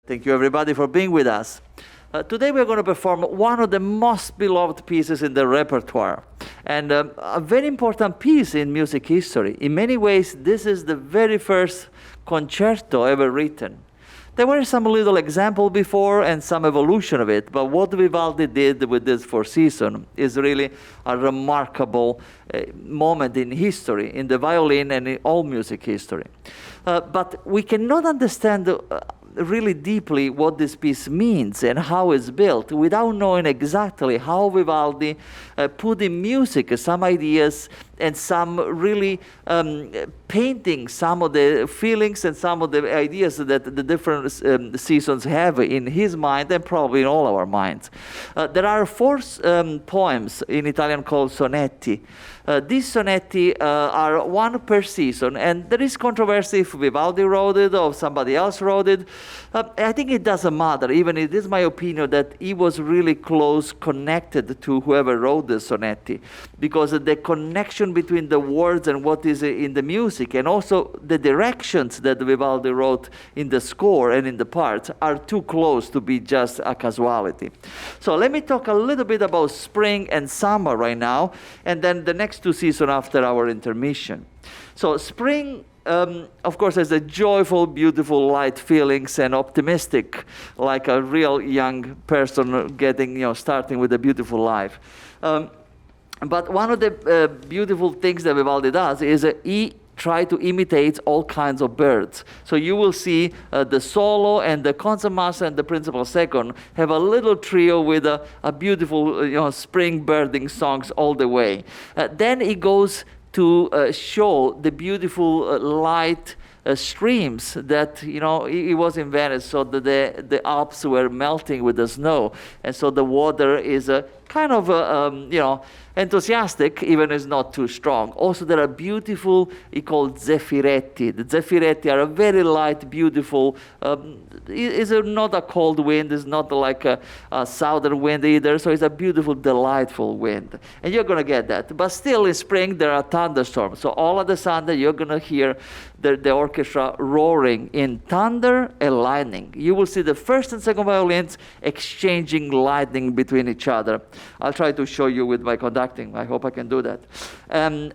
Thank you, everybody, for being with us. Today we're going to perform one of the most beloved pieces in the repertoire, and a very important piece in music history. In many ways, this is the very first concerto ever written. There were some little examples before and some evolution of it, but what Vivaldi did with this Fourth Season is really a remarkable moment in history, in the violin and in all music history. But we cannot understand really deeply what this piece means and how it's built without knowing exactly how Vivaldi put in music some ideas and some really painting some of the feelings and some of the ideas that the different seasons have in his mind and probably in all our minds. There are four poems in Italian called sonetti. These sonetti are one per season, and there is controversy if Vivaldi wrote it or somebody else wrote it. I think it doesn't matter, even it is my opinion that he was really close connected to whoever wrote the sonetti, because the connection between the words and what is in the music, and also the directions that Vivaldi wrote in the score and in the parts, are too close to be just a casualty. So let me talk a little bit about spring and summer right now, and then the next two seasons after our intermission. So spring, of course, has a joyful, beautiful, light feelings and optimistic, like a real young person getting, starting with a beautiful life. But one of the beautiful things that Vivaldi does is he try to imitate all kinds of birds. So you will see the solo and the concertmaster and the principal second have a little trio with a beautiful spring birding songs all the way. Then he goes to show the beautiful light streams that, he was in Venice, so the Alps were melting with the snow, and so the water is kind of, enthusiastic, even if it's not too strong. Also, there are beautiful, he called zeffiretti. The zeffiretti are a very light, beautiful, it's not a cold wind, it's not like a southern wind either, so it's a beautiful, delightful wind. And you're going to get that. But still, in spring, there are thunderstorms. So all of a sudden, you're going to hear the orchestra roaring in thunder and lightning. You will see the first and second violins exchanging lightning between each other. I'll try to show you with my conducting. I hope I can do that.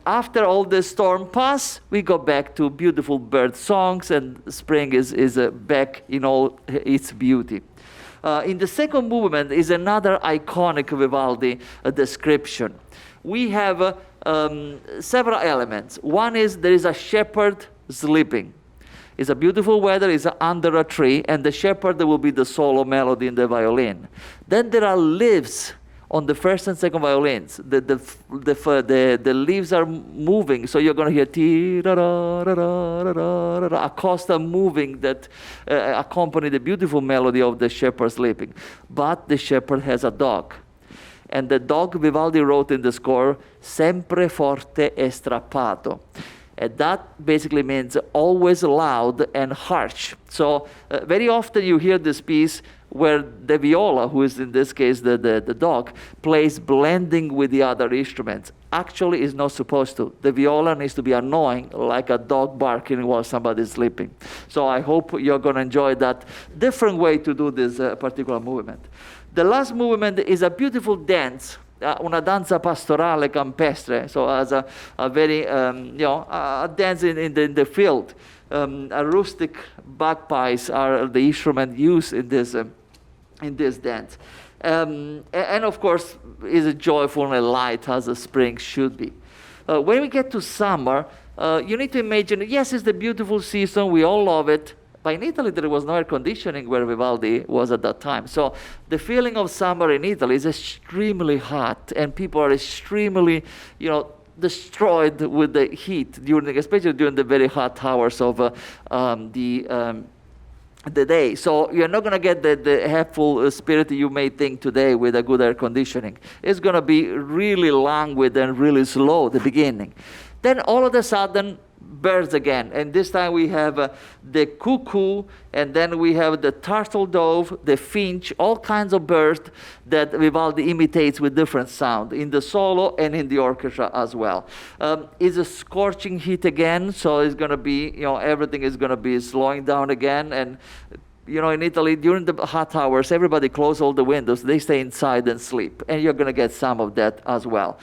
After all the storm pass, we go back to beautiful bird songs, and spring is back in all its beauty. In the second movement is another iconic Vivaldi description. We have several elements. One is there is a shepherd sleeping. It's a beautiful weather, it's under a tree, and the shepherd will be the solo melody in the violin. Then there are leaves on the first and second violins. The leaves are moving, so you're going to hear a costa moving that accompany the beautiful melody of the shepherd sleeping. But the shepherd has a dog. And the dog Vivaldi wrote in the score, sempre forte e strappato. And that basically means always loud and harsh. So very often you hear this piece where the viola, who is in this case the dog, plays blending with the other instruments. Actually, is not supposed to. The viola needs to be annoying, like a dog barking while somebody is sleeping. So I hope you're going to enjoy that different way to do this particular movement. The last movement is a beautiful dance, una danza pastorale campestre, so as a very, a dance in the field. A rustic bagpipes are the instrument used in this dance. And of course, is joyful and light as a spring should be. When we get to summer, you need to imagine, yes, it's the beautiful season, we all love it, but in Italy there was no air conditioning where Vivaldi was at that time. So the feeling of summer in Italy is extremely hot, and people are extremely, destroyed with the heat, especially during the very hot hours of the day. So you're not going to get the helpful spirit you may think today with a good air conditioning. It's going to be really languid and really slow at the beginning. Then all of a sudden, birds again, and this time we have the cuckoo, and then we have the turtle dove, the finch, all kinds of birds that Vivaldi imitates with different sound in the solo and in the orchestra as well. It's a scorching heat again, so it's going to be, everything is going to be slowing down again, and in Italy, during the hot hours, everybody close all the windows. They stay inside and sleep. And you're going to get some of that as well.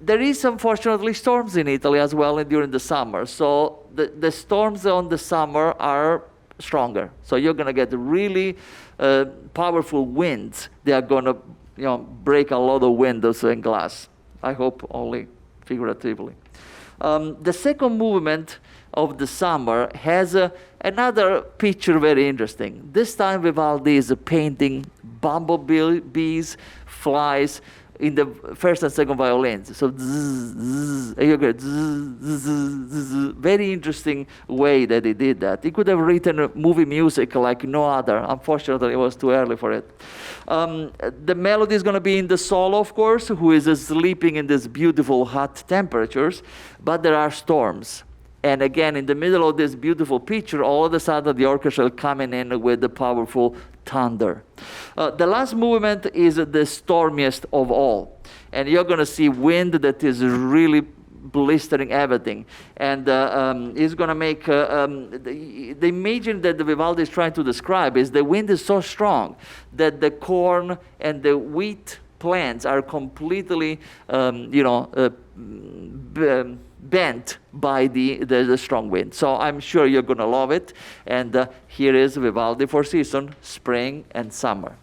There is, unfortunately, storms in Italy as well during the summer. So the storms on the summer are stronger. So you're going to get really powerful winds. They are going to break a lot of windows and glass. I hope only figuratively. The second movement of the summer has another picture very interesting. This time Vivaldi is painting bumblebees, flies in the first and second violins. So you get very interesting way that he did that. He could have written movie music like no other. Unfortunately, it was too early for it. The melody is going to be in the solo, of course, who is sleeping in these beautiful hot temperatures, but there are storms. And again, in the middle of this beautiful picture, all of a sudden the orchestra coming in with the powerful thunder. The last movement is the stormiest of all. And you're going to see wind that is really blistering everything. And it's going to make, the imagine that the Vivaldi is trying to describe is the wind is so strong that the corn and the wheat plants are completely, bent by the strong wind. So I'm sure you're going to love it. And here is Vivaldi Four Seasons, Spring and Summer.